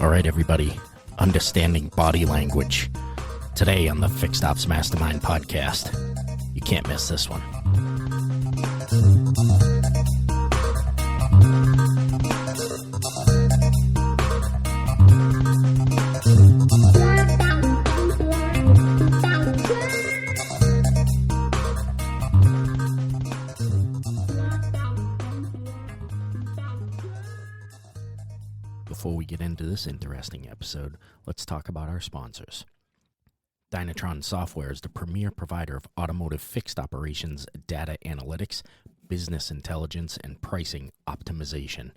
All right, everybody, understanding body language. Today on the Fixed Ops Mastermind podcast. You can't miss this one. Before we get into this interesting episode, let's talk about our sponsors. Dynatron Software is the premier provider of automotive fixed operations, data analytics, business intelligence, and pricing optimization.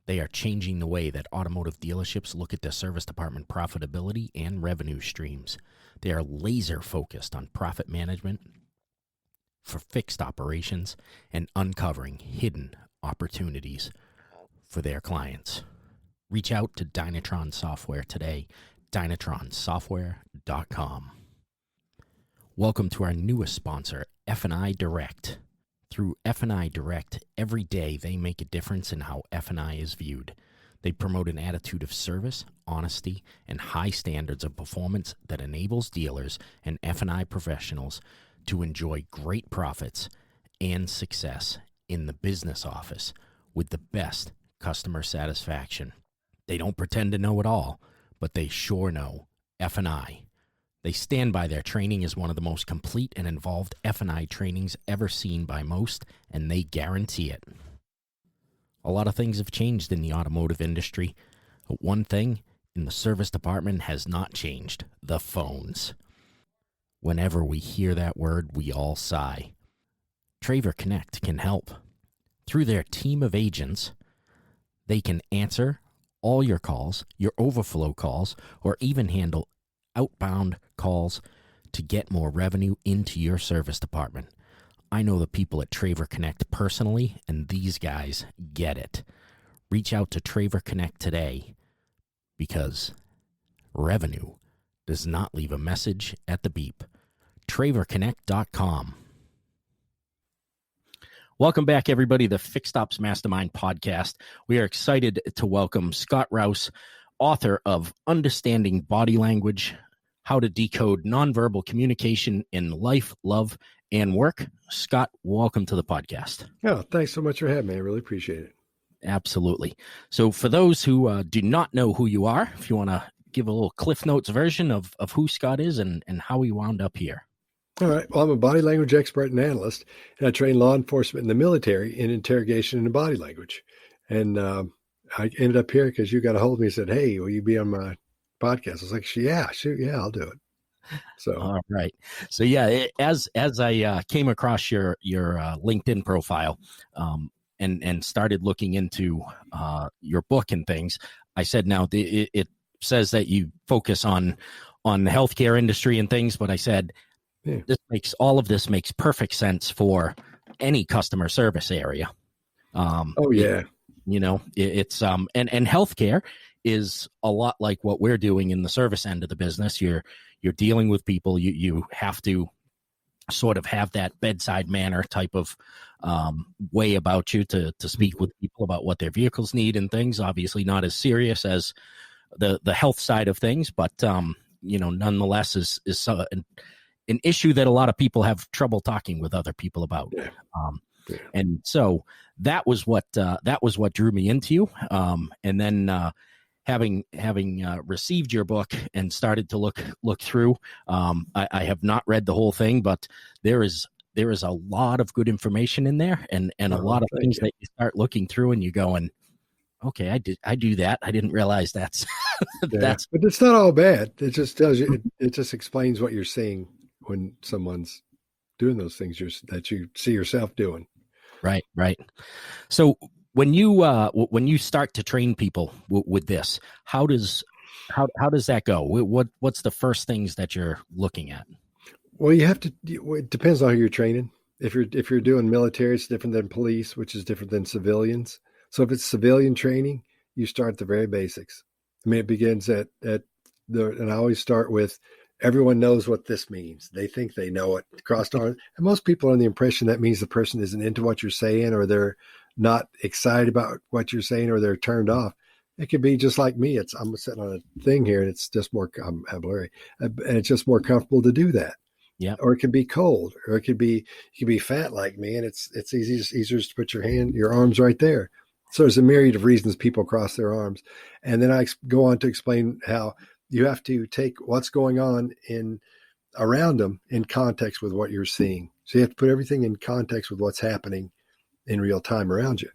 They are changing the way that automotive dealerships look at their service department profitability and revenue streams. They are laser focused on profit management for fixed operations and uncovering hidden opportunities for their clients. Reach out to Dynatron Software today, dynatronsoftware.com. Welcome to our newest sponsor, F&I Direct. Through F&I Direct, every day they make a difference in how F&I is viewed. They promote an attitude of service, honesty, and high standards of performance that enables dealers and F&I professionals to enjoy great profits and success in the business office with the best customer satisfaction. They don't pretend to know it all, but they sure know F&I. They stand by their training as one of the most complete and involved F&I trainings ever seen by most, and they guarantee it. A lot of things have changed in the automotive industry, but one thing in the service department has not changed: the phones. Whenever we hear that word, we all sigh. Traver Connect can help. Through their team of agents, they can answer all your calls, your overflow calls, or even handle outbound calls to get more revenue into your service department. I know the people at Traver Connect personally, and these guys get it. Reach out to Traver Connect today because revenue does not leave a message at the beep. TraverConnect.com. Welcome back, everybody, to the Fixed Ops Mastermind podcast. We are excited to welcome Scott Rouse, author of Understanding Body Language, How to Decode Nonverbal Communication in Life, Love, and Work. Scott, welcome to the podcast. Oh, thanks so much for having me. I really appreciate it. Absolutely. So for those who do not know who you are, if you want to give a little Cliff Notes version of who Scott is and how he wound up here. All right. Well, I'm a body language expert and analyst, and I train law enforcement in the military in interrogation and body language. And I ended up here because you got a hold of me and said, "Hey, will you be on my podcast?" I was like, "Yeah, shoot, yeah, I'll do it." So, all right. So yeah, as I came across your LinkedIn profile, and started looking into your book and things, I said, now it says that you focus on the healthcare industry and things, but I said, yeah, all of this makes perfect sense for any customer service area. It's and healthcare is a lot like what we're doing in the service end of the business. You're dealing with people. You have to sort of have that bedside manner type of way about you to speak with people about what their vehicles need and things. Obviously not as serious as the health side of things, but nonetheless is an issue that a lot of people have trouble talking with other people about. Yeah. And so that was what drew me into you. And then having received your book and started to look through, I have not read the whole thing, but there is a lot of good information in there and a lot of things that you start looking through and you going, okay, I do that. I didn't realize that's that's. But it's not all bad. It just tells you. It just explains what you're seeing when someone's doing those things that you see yourself doing. Right. So when you start to train people with this, how does that go? What's the first things that you're looking at? Well, you have to. It depends on who you're training. If you're doing military, it's different than police, which is different than civilians. So if it's civilian training, you start at the very basics. I mean, it begins and I always start with, everyone knows what this means. They think they know it. Crossed arms. And most people are on the impression that means the person isn't into what you're saying, or they're not excited about what you're saying, or they're turned off. It could be just like me. I'm sitting on a thing here, and it's just more. I'm blurry, and it's just more comfortable to do that. Yeah. Or it can be cold, or it could be you can be fat like me, and it's easier to put your arms right there. So there's a myriad of reasons people cross their arms, and then I go on to explain how you have to take what's going on in around them in context with what you're seeing. So you have to put everything in context with what's happening in real time around you.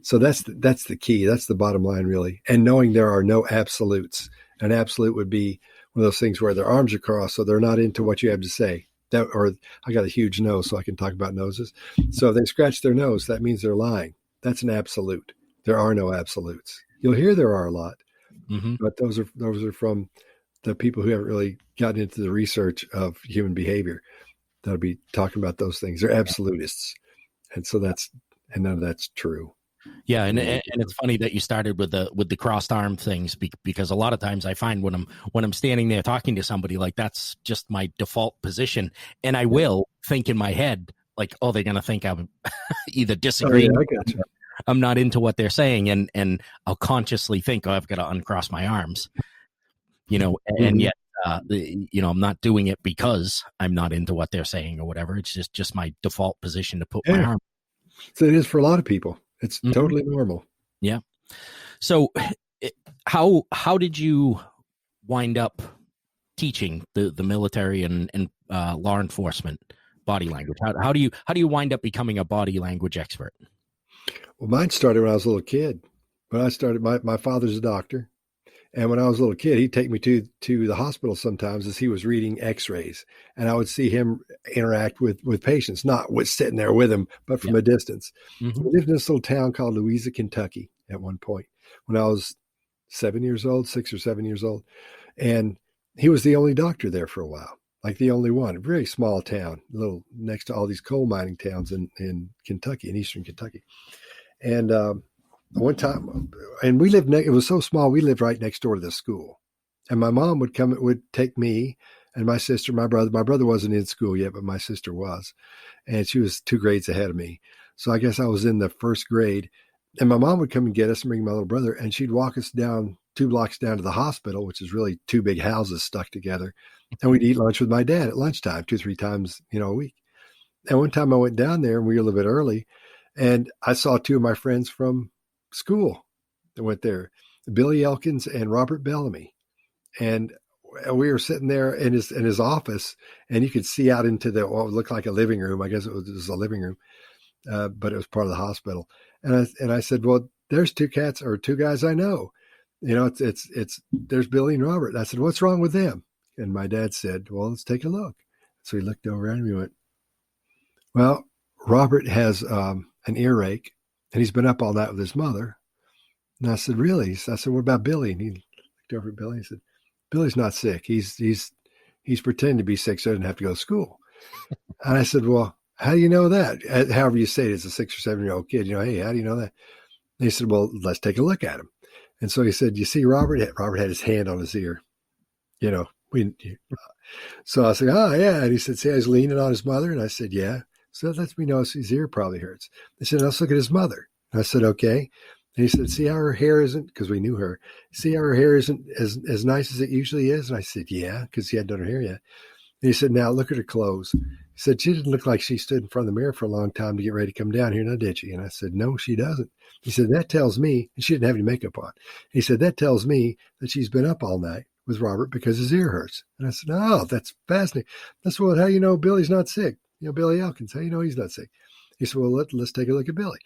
So that's the key. That's the bottom line, really. And knowing there are no absolutes. An absolute would be one of those things where their arms are crossed, so they're not into what you have to say. Or I got a huge nose, so I can talk about noses. So if they scratch their nose, that means they're lying. That's an absolute. There are no absolutes. You'll hear there are a lot, but those are from the people who haven't really gotten into the research of human behavior. That'll be talking about those things. They're absolutists, and none of that's true. Yeah, and it's funny that you started with the crossed arm things because a lot of times I find when I'm standing there talking to somebody, like that's just my default position, and I will think in my head like, oh, they're gonna think I'm either disagreeing. Oh, yeah, I got you. I'm not into what they're saying, and I'll consciously think, oh, I've got to uncross my arms, and yet. I'm not doing it because I'm not into what they're saying or whatever. It's just my default position to put my arm. So it is for a lot of people. It's totally normal. Yeah. So how did you wind up teaching the military and law enforcement body language? How do you wind up becoming a body language expert? Well, mine started when I was a little kid. When I started, my father's a doctor. And when I was a little kid, he'd take me to the hospital sometimes as he was reading x-rays. And I would see him interact with patients, not with sitting there with him, but from a distance. We lived in this little town called Louisa, Kentucky at one point when I was 6 or 7 years old. And he was the only doctor there for a while, like the only one. A very small town, little next to all these coal mining towns in Kentucky, in eastern Kentucky. And one time, and we lived, it was so small, we lived right next door to the school. And my mom would take me and my sister, my brother. My brother wasn't in school yet, but my sister was. And she was 2 grades ahead of me. So I guess I was in the first grade. And my mom would come and get us and bring my little brother. And she'd walk us down 2 blocks down to the hospital, which is really 2 big houses stuck together. And we'd eat lunch with my dad at lunchtime, 2-3 times, a week. And one time I went down there and we were a little bit early. And I saw 2 of my friends from school that went there, Billy Elkins and Robert Bellamy. And we were sitting there in his office, and you could see out into what looked like a living room. I guess it was a living room, but it was part of the hospital. And I said, well, there's 2 guys I know. It's there's Billy and Robert. And I said, what's wrong with them? And my dad said, well, let's take a look. So he looked over at me and went, well, Robert has an earache, and he's been up all night with his mother. And I said, really? I said, what about Billy? And he looked over at Billy and said, Billy's not sick. He's pretending to be sick so he doesn't have to go to school. And I said, well, how do you know that? However you say it as a 6 or 7-year-old kid, hey, how do you know that? And he said, well, let's take a look at him. And so he said, you see Robert? Robert had his hand on his ear. So I said, oh, yeah. And he said, see, I was leaning on his mother. And I said, yeah. So that lets me know his ear probably hurts. They said, let's look at his mother. And I said, okay. And he said, see how her hair isn't, because we knew her, see how her hair isn't as nice as it usually is? And I said, yeah, because he hadn't done her hair yet. And he said, now look at her clothes. He said, she didn't look like she stood in front of the mirror for a long time to get ready to come down here, now did she? And I said, no, she doesn't. He said, that tells me, and she didn't have any makeup on. He said, that tells me that she's been up all night with Robert because his ear hurts. And I said, oh, that's fascinating. That's what, how you know Billy's not sick? Billy Elkins, how you know he's not sick? He said, well, let's take a look at Billy.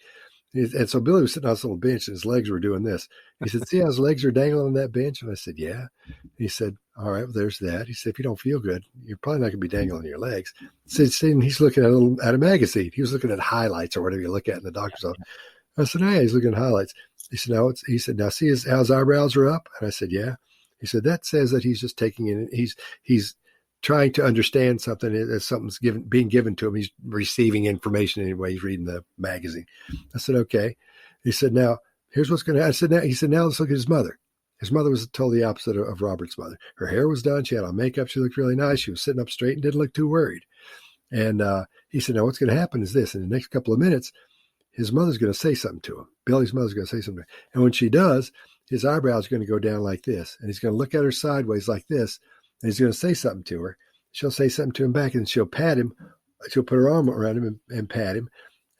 And so Billy was sitting on this little bench and his legs were doing this. He said, see how his legs are dangling on that bench? And I said, yeah. He said, all right, well, there's that. He said, if you don't feel good, you're probably not going to be dangling your legs. He said, he's looking at a magazine. He was looking at highlights or whatever you look at in the doctor's office. I said, hey, he's looking at highlights. He said, now see how his eyebrows are up? And I said, yeah. He said, that says that he's just taking in, he's trying to understand something as something's being given to him. He's receiving information anyway. He's reading the magazine. I said, okay. He said, now here's what's going to happen. He said, now let's look at his mother. His mother was totally opposite of Robert's mother. Her hair was done. She had on makeup. She looked really nice. She was sitting up straight and didn't look too worried. And he said, now what's going to happen is this. In the next couple of minutes, his mother's going to say something to him. Billy's mother's going to say something. And when she does, his eyebrows are going to go down like this. And he's going to look at her sideways like this. And he's going to say something to her. She'll say something to him back, and she'll pat him. She'll put her arm around him and pat him.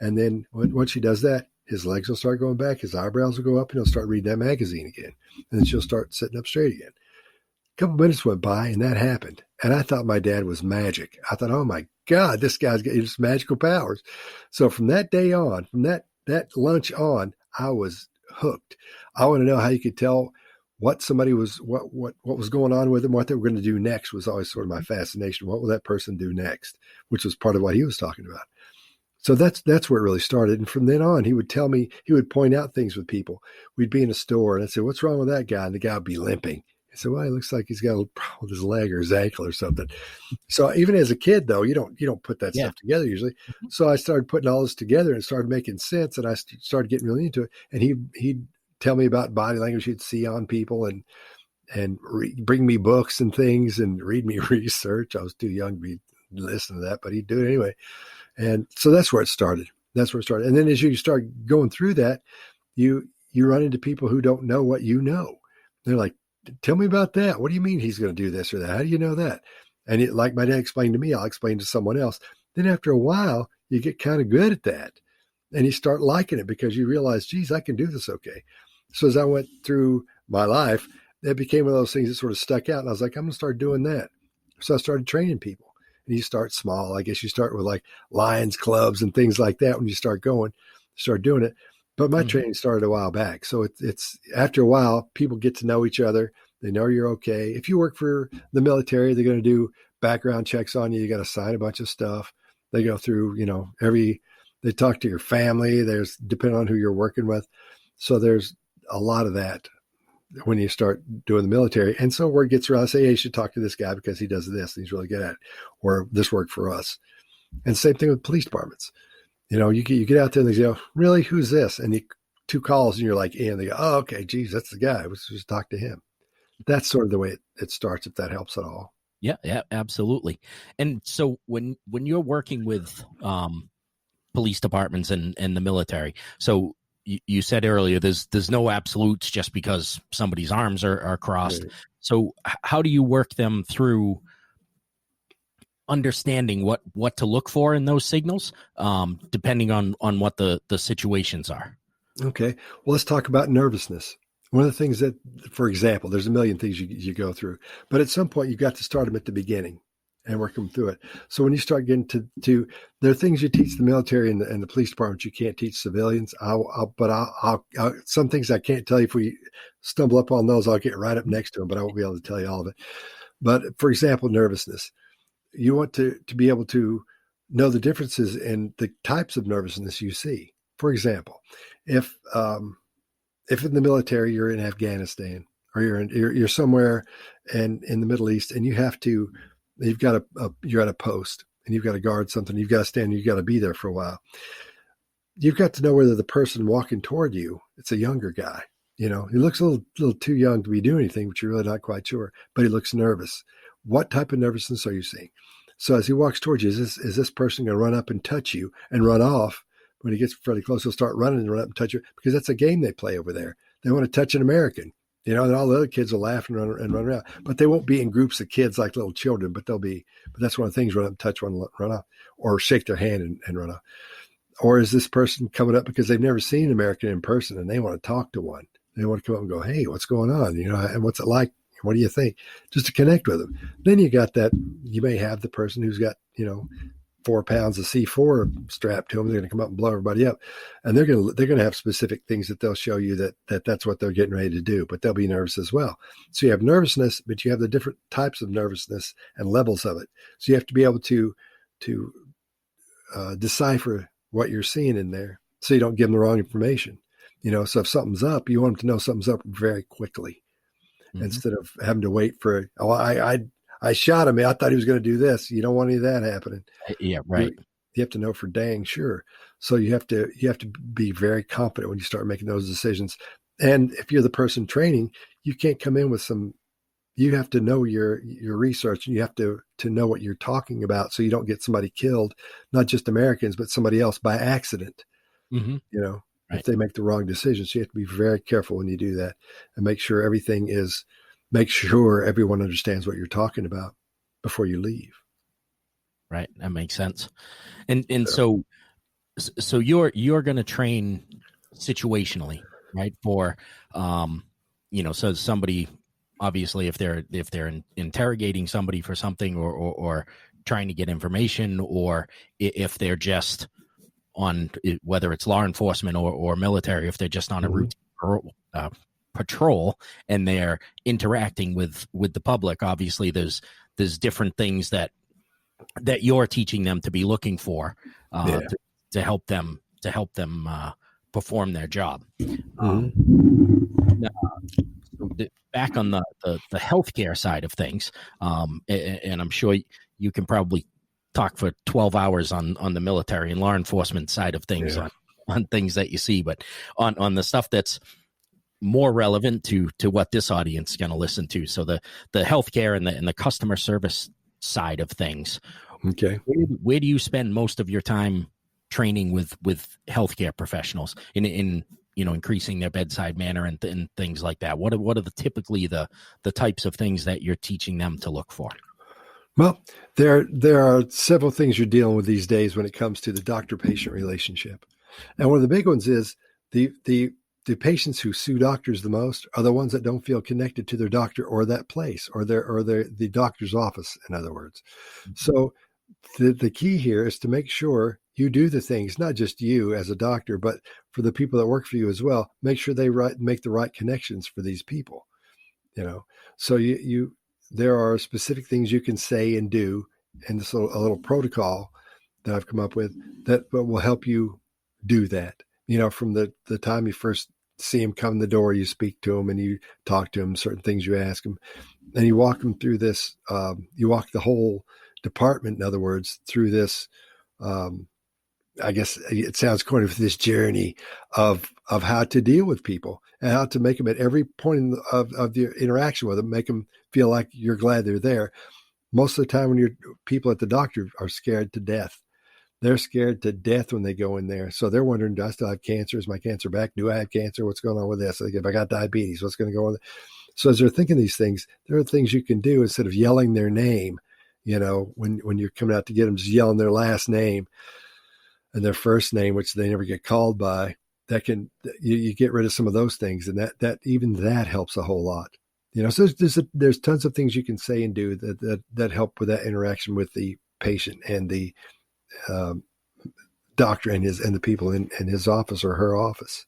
And then once she does that, his legs will start going back, his eyebrows will go up, and he'll start reading that magazine again. And then she'll start sitting up straight again. A couple minutes went by, and that happened. And I thought my dad was magic. I thought, oh my God, this guy's got his magical powers. So from that day on, from that lunch on, I was hooked. I want to know how you could tell what somebody was, what was going on with them, what they were going to do next was always sort of my fascination. What will that person do next? Which was part of what he was talking about. So that's where it really started. And from then on, he would tell me, he would point out things with people. We'd be in a store and I'd say, what's wrong with that guy? And the guy would be limping. He said, well, he looks like he's got a problem with his leg or his ankle or something. So even as a kid, though, you don't put that stuff together usually. So I started putting all this together and it started making sense. And I started getting really into it. And he'd tell me about body language he'd see on people and bring me books and things and read me research. I was too young to be listening to that, but he'd do it anyway. And so that's where it started. And then as you start going through that, you run into people who don't know what you know. They're like, tell me about that. What do you mean he's going to do this or that? How do you know that? And like my dad explained to me, I'll explain to someone else. Then after a while, you get kind of good at that. And you start liking it because you realize, geez, I can do this okay. So as I went through my life, it became one of those things that sort of stuck out. And I was like, I'm going to start doing that. So I started training people. And you start small. I guess you start with like Lions clubs and things like that. When you start doing it. But my training started a while back. So it's after a while, people get to know each other. They know you're okay. If you work for the military, they're going to do background checks on you. You got to sign a bunch of stuff. They go through, they talk to your family. There's depending on who you're working with. So there's a lot of that when you start doing the military. And so word gets around, say, hey, you should talk to this guy because he does this and he's really good at it, or this worked for us. And same thing with police departments. You get out there and they go, really, who's this? And two calls and you're like, and they go, oh, okay, geez, that's the guy. Let's just talk to him. That's sort of the way it starts, if that helps at all. Yeah, absolutely. And so when you're working with police departments and the military, so you said earlier, there's no absolutes just because somebody's arms are crossed. Right. So how do you work them through understanding what to look for in those signals, depending on what the situations are? Okay. Well, let's talk about nervousness. One of the things that, for example, there's a million things you go through, but at some point you got to start them at the beginning and work them through it. So when you start getting to there are things you teach the military and the police department you can't teach civilians. I'll some things I can't tell you. If we stumble up on those, I'll get right up next to them, but I won't be able to tell you all of it. But for example, nervousness. You want to be able to know the differences in the types of nervousness you see. For example, if in the military you're in Afghanistan or you're somewhere in the Middle East and you're at a post and you've got to guard something, you've got to stand, you've got to be there for a while. You've got to know whether the person walking toward you, it's a younger guy. He looks a little too young to be doing anything, but you're really not quite sure, but he looks nervous. What type of nervousness are you seeing? So as he walks towards you, is this person going to run up and touch you and run off? When he gets fairly close, he'll start running and run up and touch you, because that's a game they play over there. They want to touch an American, and all the other kids will laugh and run around, but they won't be in groups of kids like little children, but that's one of the things, run up and touch one, run off, or shake their hand and run off. Or is this person coming up because they've never seen an American in person and they want to talk to one? They want to come up and go, hey, what's going on? And what's it like? What do you think? Just to connect with them. Then you got that, you may have the person who's got, 4 pounds of C4 strapped to them. They're going to come up and blow everybody up. And they're going to have specific things that they'll show you that's what they're getting ready to do, but they'll be nervous as well. So you have nervousness, but you have the different types of nervousness and levels of it. So you have to be able to decipher what you're seeing in there so you don't give them the wrong information. So if something's up, you want them to know something's up very quickly. Mm-hmm. Instead of having to wait for, I shot him. I thought he was going to do this. You don't want any of that happening. Yeah, right. You have to know for dang sure. So you have to be very confident when you start making those decisions. And if you're the person training, you can't come in with you have to know your research, and you have to know what you're talking about so you don't get somebody killed, not just Americans, but somebody else by accident. Mm-hmm. you know, Right. if they make the wrong decision. So you have to be very careful when you do that and make sure everyone understands what you're talking about before you leave. Right. That makes sense. So you're going to train situationally, right? For, so somebody, obviously, if they're interrogating somebody for something, or trying to get information, or if they're just on, whether it's law enforcement or military, if they're just on a routine patrol and they're interacting with the public, obviously there's different things that you're teaching them to be looking for, to help them perform their job. Now, back on the healthcare side of things, and I'm sure you can probably talk for 12 hours on the military and law enforcement side of things, on things that you see, but on the stuff that's more relevant to what this audience is going to listen to. So the healthcare and the customer service side of things. Okay. Where do you spend most of your time training with healthcare professionals in increasing their bedside manner and things like that? What are typically the types of things that you're teaching them to look for? Well, there are several things you're dealing with these days when it comes to the doctor-patient relationship. And one of the big ones is the patients who sue doctors the most are the ones that don't feel connected to their doctor or that place or the doctor's office, in other words. Mm-hmm. So the key here is to make sure you do the things, not just you as a doctor, but for the people that work for you as well. Make sure they make the right connections for these people. So there are specific things you can say and do, and this a little protocol that I've come up with that will help you do that. From the time you first see them come in the door, you speak to them and you talk to them, certain things you ask them, and you walk them through this. You walk the whole department, in other words, through this. I guess it sounds corny, for this journey of how to deal with people and how to make them at every point of the interaction with them, make them feel like you're glad they're there. Most of the time when people at the doctor are scared to death. They're scared to death when they go in there. So they're wondering, do I still have cancer? Is my cancer back? Do I have cancer? What's going on with this? Like, if I got diabetes, what's going to go on? So as they're thinking these things, there are things you can do instead of yelling their name. When you're coming out to get them, just yelling their last name and their first name, which they never get called by. That you get rid of some of those things, and that helps a whole lot. So there's tons of things you can say and do that help with that interaction with the patient and the doctor and the people in his office or her office.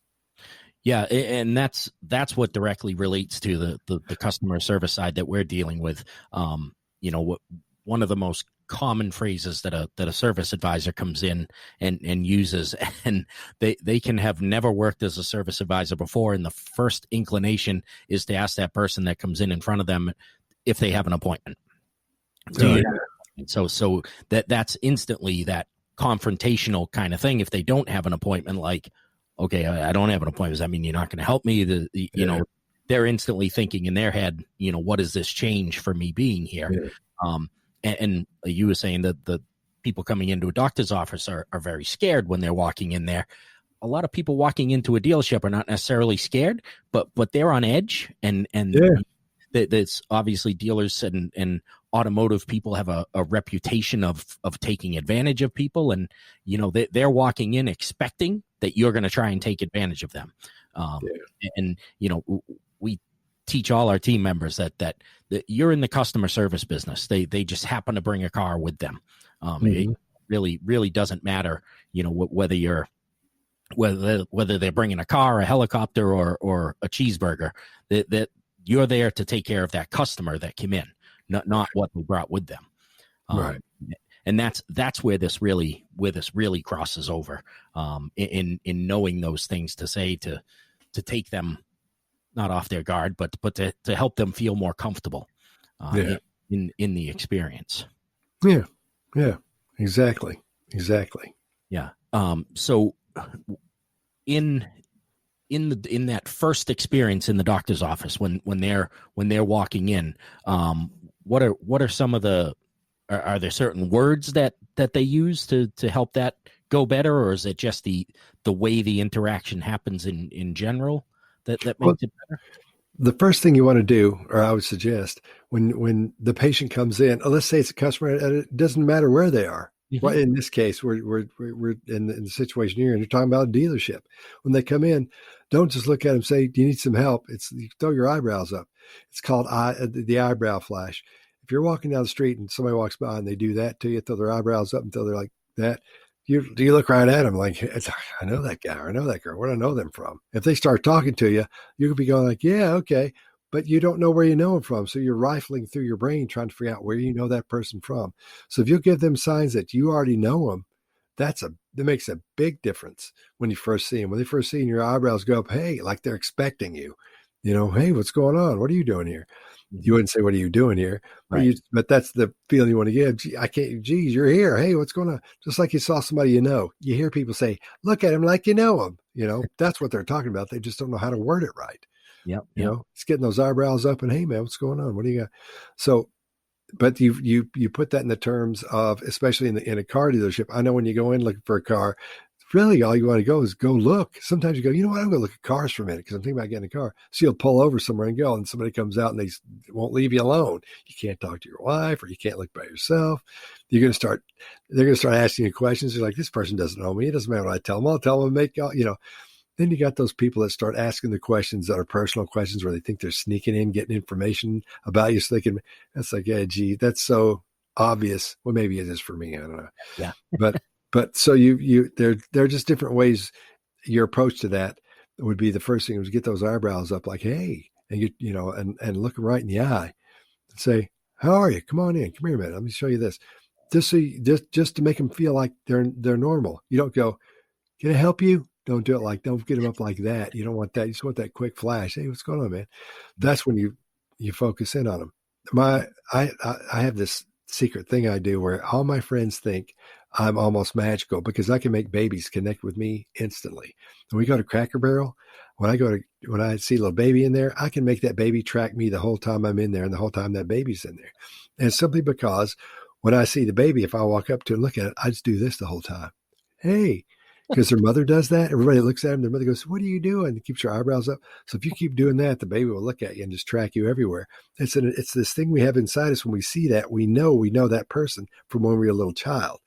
Yeah, and that's what directly relates to the customer service side that we're dealing with. One of the most common phrases that a service advisor comes in and uses, and they can have never worked as a service advisor before, and the first inclination is to ask that person that comes in front of them if they have an appointment. So that's instantly that confrontational kind of thing. If they don't have an appointment, like, okay, I don't have an appointment, does that mean you're not going to help me? They're instantly thinking in their head, what does this change for me being here? Yeah. And you were saying that the people coming into a doctor's office are very scared when they're walking in there. A lot of people walking into a dealership are not necessarily scared, but they're on edge. And there's obviously dealers and automotive people have a reputation of taking advantage of people. And, they're walking in expecting that you're going to try and take advantage of them. And, we teach all our team members that you're in the customer service business. They just happen to bring a car with them. It really doesn't matter, whether they're bringing a car, a helicopter, or a cheeseburger. That you're there to take care of that customer that came in, not what they brought with them. Right. And that's where this really crosses over, in knowing those things to say to take them not off their guard, but to help them feel more comfortable in the experience. Yeah, exactly. Yeah. So in that first experience in the doctor's office, when they're walking in, what are some of the, are there certain words that they use to help that go better, or is it just the way the interaction happens in general that Well, makes it better? the first thing you want to do, or I would suggest, when the patient comes in, let's say it's a customer, and it doesn't matter where they are. Well, Mm-hmm. in this case, we're in the situation here, and you're talking about a dealership. When they come in, don't just look at them and say, "Do you need some help?" It's you throw your eyebrows up. It's called the eyebrow flash. If you're walking down the street and somebody walks by and they do that to you, throw their eyebrows up until they're like that, you look right at them like, I know that guy or I know that girl. Where do I know them from? If they start talking to you, you could be going like, yeah, okay, but you don't know where you know them from. So you're rifling through your brain trying to figure out where you know that person from. So if you give them signs that you already know them, that makes a big difference when you first see them. When they first see you, your eyebrows go up, hey, like they're expecting you. Hey, what's going on? What are you doing here? You Mm-hmm. wouldn't say, "What are you doing here?" Right. But that's the feeling you want to give. Gee, I can't. Geez, you're here. Hey, what's going on? Just like you saw somebody you know. You hear people say, "Look at him like you know him." That's what they're talking about. They just don't know how to word it right. Yep. Yep. It's getting those eyebrows up and, hey, man, what's going on? What do you got? So, but you put that in the terms of, especially in a car dealership. I know when you go in looking for a car, really all you want to go is go look. Sometimes you go, you know what, I'm going to look at cars for a minute because I'm thinking about getting a car. So you'll pull over somewhere and go, and somebody comes out and they won't leave you alone. You can't talk to your wife, or you can't look by yourself. They're going to start asking you questions. You're like, this person doesn't know me. It doesn't matter what I tell them. I'll tell them, then you got those people that start asking the questions that are personal questions where they think they're sneaking in, getting information about you. So they can, that's like, yeah, gee, that's so obvious. Well, maybe it is for me. I don't know. Yeah. But so there are just different ways. Your approach to that would be, the first thing was get those eyebrows up like, hey, and and look them right in the eye and say, how are you? Come on in. Come here a minute. Let me show you this. Just to make them feel like they're normal. You don't go, can I help you? Don't do it don't get them up like that. You don't want that. You just want that quick flash. Hey, what's going on, man? That's when you focus in on them. I have this secret thing I do where all my friends think I'm almost magical because I can make babies connect with me instantly. When we go to Cracker Barrel, when I see a little baby in there, I can make that baby track me the whole time I'm in there and the whole time that baby's in there. And simply because when I see the baby, if I walk up to it and look at it, I just do this the whole time. Hey, because their mother does that. Everybody looks at them. Their mother goes, what are you doing? And keeps her eyebrows up. So if you keep doing that, the baby will look at you and just track you everywhere. It's this thing we have inside us. When we see that, we know that person from when we were a little child.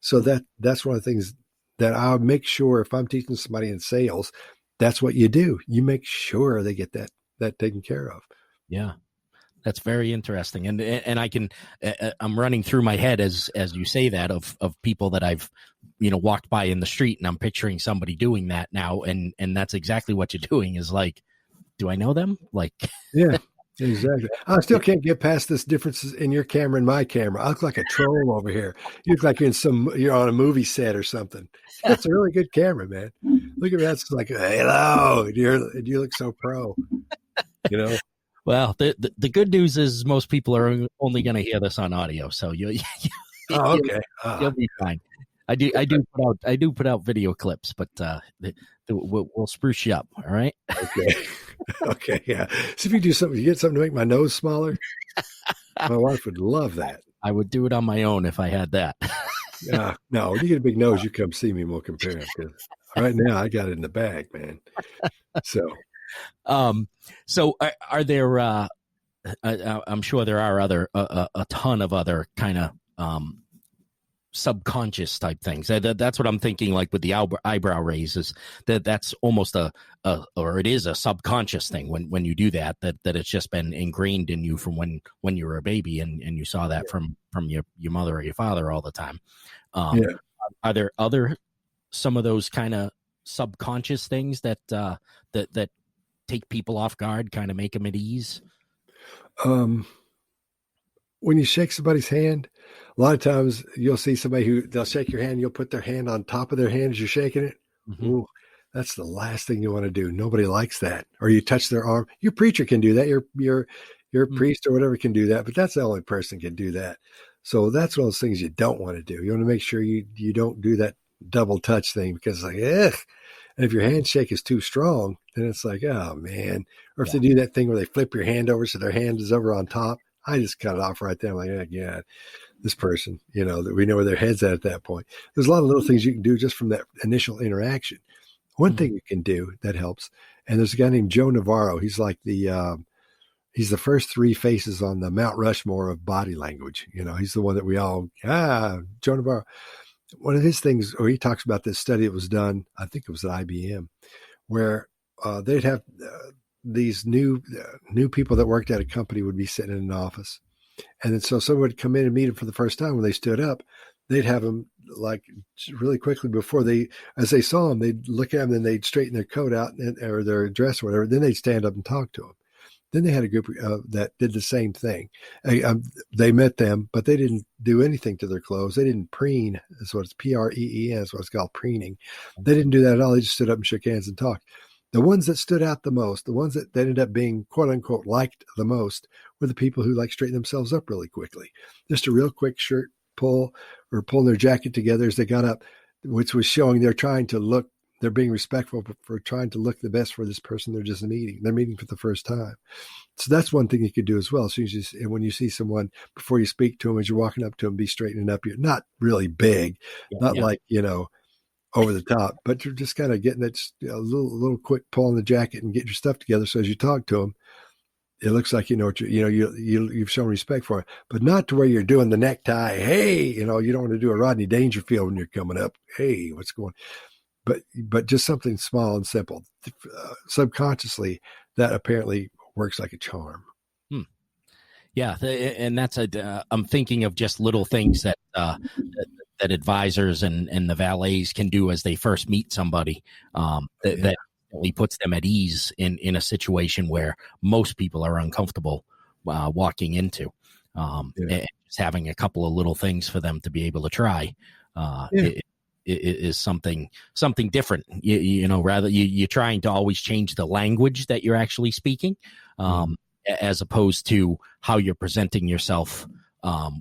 So that's one of the things that I'll make sure, if I'm teaching somebody in sales, that's what you do. You make sure they get that taken care of. Yeah. That's very interesting, and I can I'm running through my head as you say that of people that I've walked by in the street, and I'm picturing somebody doing that now, and that's exactly what you're doing. Is like, do I know them? Like, yeah, exactly. I still can't get past this differences in your camera and my camera. I look like a troll over here. You look like you're on a movie set or something. It's a really good camera, man. Look at me. That's like, hello. And you look so pro. Well, the good news is most people are only going to hear this on audio, so Oh, okay. you'll be fine. I do put out video clips, but we'll spruce you up. All right. Okay. Okay. Yeah. See if you do something. You get something to make my nose smaller. My wife would love that. I would do it on my own if I had that. No, when you get a big nose, you come see me and we'll compare them. Because right now I got it in the bag, man. So. So are there? I'm sure there are a ton of other kind of subconscious type things. That's what I'm thinking. Like with the eyebrow raises, that's almost or it is a subconscious thing when you do that it's just been ingrained in you from when you were a baby and you saw that from your mother or your father all the time. Are there some of those kind of subconscious things that take people off guard, kind of make them at ease? When you shake somebody's hand, a lot of times you'll see somebody they'll shake your hand. You'll put their hand on top of their hand as you're shaking it. Mm-hmm. Ooh, that's the last thing you want to do. Nobody likes that. Or you touch their arm. Your preacher can do that. Your Mm-hmm. priest or whatever can do that, but that's the only person can do that. So that's one of those things you don't want to do. You want to make sure you don't do that double touch thing, because it's like, ugh. And if your handshake is too strong, then it's like, oh, man. Or if they do that thing where they flip your hand over so their hand is over on top, I just cut it off right there. I'm like, oh, God. this person, that we know where their head's at that point. There's a lot of little things you can do just from that initial interaction. One Mhm. thing you can do that helps, and there's a guy named Joe Navarro. He's like he's the first three faces on the Mount Rushmore of body language. He's the one that we all, Joe Navarro. One of his things, or he talks about this study that was done, I think it was at IBM, where they'd have these new people that worked at a company would be sitting in an office. And then so someone would come in and meet them for the first time. When they stood up, they'd have them like really quickly before as they saw them, they'd look at them, then they'd straighten their coat out or their dress or whatever. Then they'd stand up and talk to them. Then they had a group that did the same thing. They met them, but they didn't do anything to their clothes. They didn't preen. That's what it's preen. That's what it's called, preening. They didn't do that at all. They just stood up and shook hands and talked. The ones that stood out the most, the ones that ended up being quote unquote liked the most, were the people who like straighten themselves up really quickly. Just a real quick shirt pull or pulling their jacket together as they got up, which was showing they're being respectful for trying to look the best for this person they're just meeting. They're meeting for the first time. So that's one thing you could do as well. So when you see someone, before you speak to them, as you're walking up to them, be straightening up. You're not really big, not like, over the top, but you're just kind of getting that little quick pull on the jacket and get your stuff together. So as you talk to them, it looks like you've shown respect for it, but not to where you're doing the necktie. Hey, you don't want to do a Rodney Dangerfield when you're coming up. Hey, what's going? But just something small and simple. Subconsciously, that apparently works like a charm. Yeah, and that's I'm thinking of just little things that advisors and the valets can do as they first meet somebody that really puts them at ease in a situation where most people are uncomfortable walking into. And just having a couple of little things for them to be able to try it is something different. Rather you're trying to always change the language that you're actually speaking. As opposed to how you're presenting yourself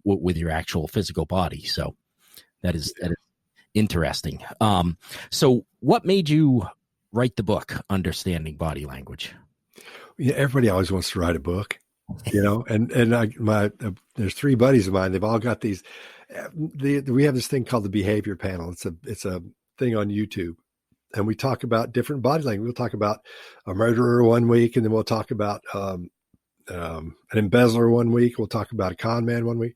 with your actual physical body. So that is interesting. So what made you write the book, Understanding Body Language? Everybody always wants to write a book, and there's three buddies of mine. They've all got these. We have this thing called the Behavior Panel. It's a thing on YouTube. And we talk about different body language. We'll talk about a murderer one week, and then we'll talk about an embezzler one week. We'll talk about a con man one week.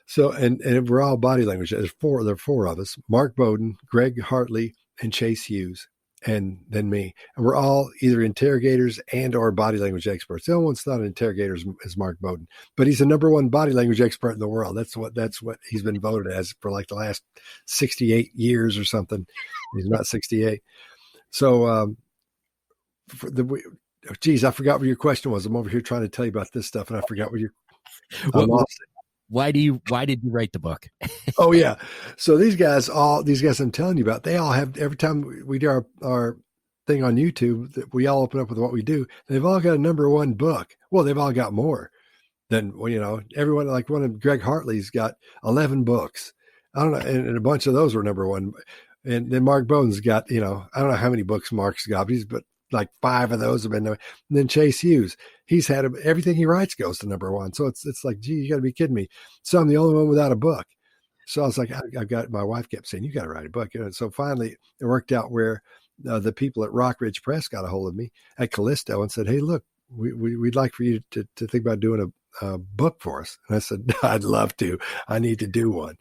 So, and we're all body language. There are four of us: Mark Bowden, Greg Hartley, and Chase Hughes, and then me. And we're all either interrogators and or body language experts. The only one's not an interrogator is Mark Bowden, but he's the number one body language expert in the world. That's what he's been voted as for like the last 68 years or something. He's not 68. So, geez, I forgot what your question was. I'm over here trying to tell you about this stuff, and I forgot what I lost it. Why did you write the book? Oh yeah. So these guys I'm telling you about, they all have, every time we do our thing on YouTube, that we all open up with what we do. They've all got a number one book. Well, they've all got more than, everyone, like one of Greg Hartley's got 11 books. I don't know. And a bunch of those were number one. And then Mark Bowden's got, I don't know how many books Mark's got, but like 5 of those have been. And then Chase Hughes, he's had everything he writes goes to number one. So it's like, gee, you got to be kidding me. So I'm the only one without a book. So I was like, my wife kept saying, you got to write a book. So finally it worked out where the people at Rock Ridge Press got a hold of me at Callisto and said, hey, look, we'd like for you to think about doing a book for us. And I said, I'd love to. I need to do one.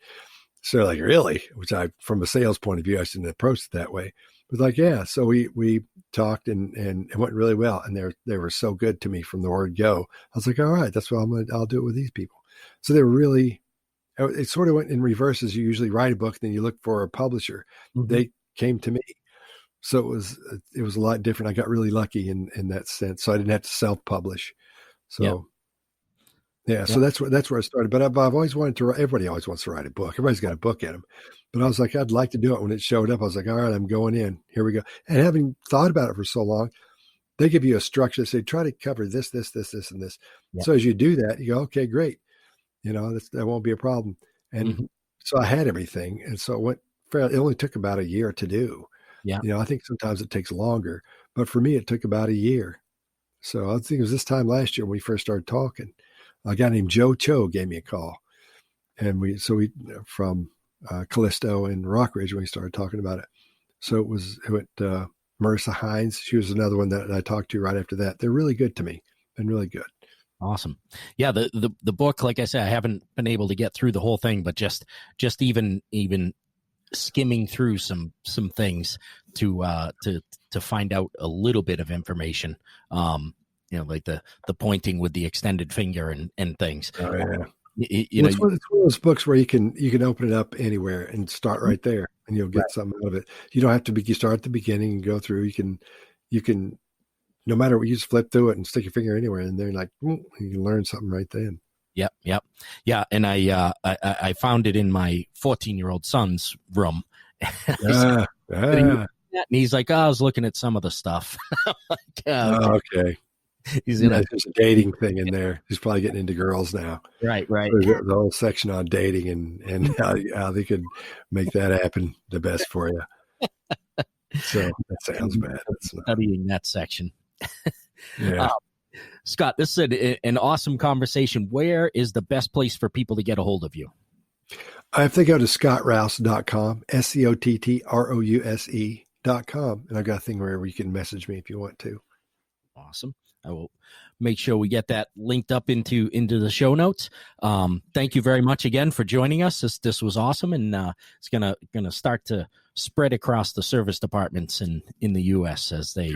So like, really? Which from a sales point of view, I shouldn't approach it that way. But like, yeah. So we talked and it went really well. And they were so good to me from the word go. I was like, all right, that's what I'll do it with these people. So they were really, it sort of went in reverse as you usually write a book, then you look for a publisher. Mm-hmm. They came to me. So it was a lot different. I got really lucky in that sense. So I didn't have to self-publish. So yeah. So that's where I started. But I've always wanted to write. Everybody always wants to write a book. Everybody's got a book in them. But I was like, I'd like to do it. When it showed up, I was like, all right, I'm going in. Here we go. And having thought about it for so long, they give you a structure. They say, try to cover this, and this. Yeah. So as you do that, you go, okay, great. That won't be a problem. And so I had everything. And so it went fairly, it only took about a year to do. Yeah. I think sometimes it takes longer, but for me, it took about a year. So I think it was this time last year when we first started talking. A guy named Joe Cho gave me a call. and we from Callisto and Rockridge when we started talking about it. So it went Marissa Hines. She was another one that I talked to right after that. They're really good to me. Been really good. Awesome. Yeah, the book, like I said, I haven't been able to get through the whole thing, but just even skimming through some things to find out a little bit of information. Like the pointing with the extended finger and things. Oh, yeah. It's one of those books where you can open it up anywhere and start right there, and you'll get something out of it. You don't have to you start at the beginning and go through. You can no matter what, you just flip through it and stick your finger anywhere, and they're like, you can learn something right then. Yep. Yeah, and I found it in my 14-year-old son's room. And he's like, I was looking at some of the stuff. Like, okay. There's a dating thing in there. He's probably getting into girls now. Right. There's the whole section on dating and how they could make that happen the best for you. So that sounds bad. Studying that section. Yeah. Scott, this is an awesome conversation. Where is the best place for people to get a hold of you? If they go to scottrouse.com, SCOTTROUSE.com, and I've got a thing wherever you can message me if you want to. Awesome. I will make sure we get that linked up into the show notes. Thank you very much again for joining us. This was awesome, and it's gonna start to spread across the service departments in the U.S. as they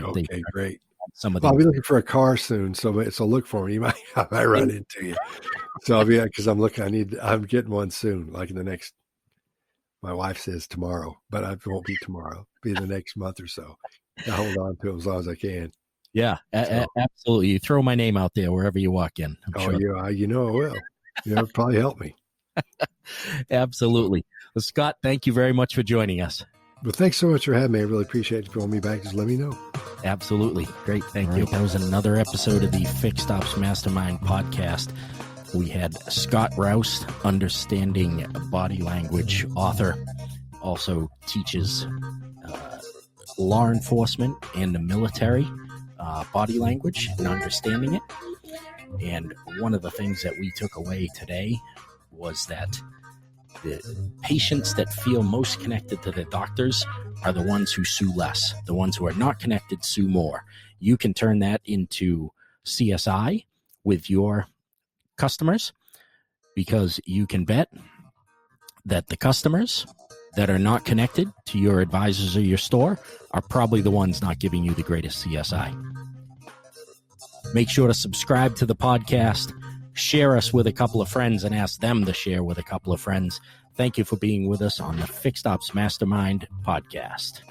great. Some of I'll be looking for a car soon, so look for me. I might run into you. So I'll be because I'm getting one soon, like in the next. My wife says tomorrow, but it won't be tomorrow. It'll be the next month or so. I hold on to it as long as I can. Yeah, absolutely. You throw my name out there wherever you walk in. I'm sure. I will. It'll probably help me. Absolutely. Well, Scott, thank you very much for joining us. Well, thanks so much for having me. I really appreciate you throwing me back. Just let me know. Absolutely. Great. Thank you. That was another episode of the Fixed Ops Mastermind podcast. We had Scott Rouse, understanding body language author, also teaches law enforcement and the military body language and understanding it. And one of the things that we took away today was that the patients that feel most connected to the doctors are the ones who sue less. The ones who are not connected sue more. You can turn that into CSI with your customers, because you can bet that the customers that are not connected to your advisors or your store are probably the ones not giving you the greatest CSI. Make sure to subscribe to the podcast, share us with a couple of friends, and ask them to share with a couple of friends. Thank you for being with us on the Fixed Ops Mastermind podcast.